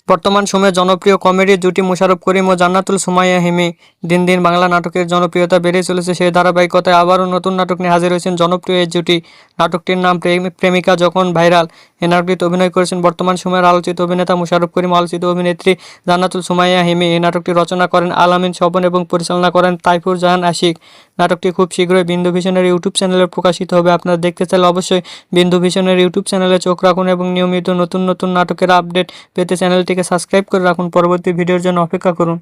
বর্তমান সময়ে জনপ্রিয় কমেডি জুটি মোশাররফ করিম ও জান্নাতুল সুমাইয়া হিমি। দিন দিন বাংলা নাটকের জনপ্রিয়তা বেড়েই চলেছে, সেই ধারাবাহিকতায় আবারও নতুন নাটক নিয়ে হাজির হয়েছেন জনপ্রিয় এই জুটি। নাটকটির নাম প্রেমিকা যখন ভাইরাল। এই নাটকটিতে অভিনয় করেছেন বর্তমান সময়ের আলোচিত অভিনেতা মোশাররফ করিম ও আলোচিত অভিনেত্রী জান্নাতুল সুমাইয়া হিমি। এই নাটকটি রচনা করেন আল আমিন স্বপন এবং পরিচালনা করেন তাইফুর জাহান আশিক। নাটকটি খুব শীঘ্রই বিন্দু ভিশনের ইউটিউব চ্যানেলে প্রকাশিত হবে। আপনারা দেখতে চাইলে অবশ্যই বিন্দু ভিশনের ইউটিউব চ্যানেলে চোখ রাখুন এবং নিয়মিত নতুন নতুন নাটকের আপডেট পেতে চ্যানেলটিকে সাবস্ক্রাইব করে রাখুন। পরবর্তী ভিডিওর জন্য অপেক্ষা করুন।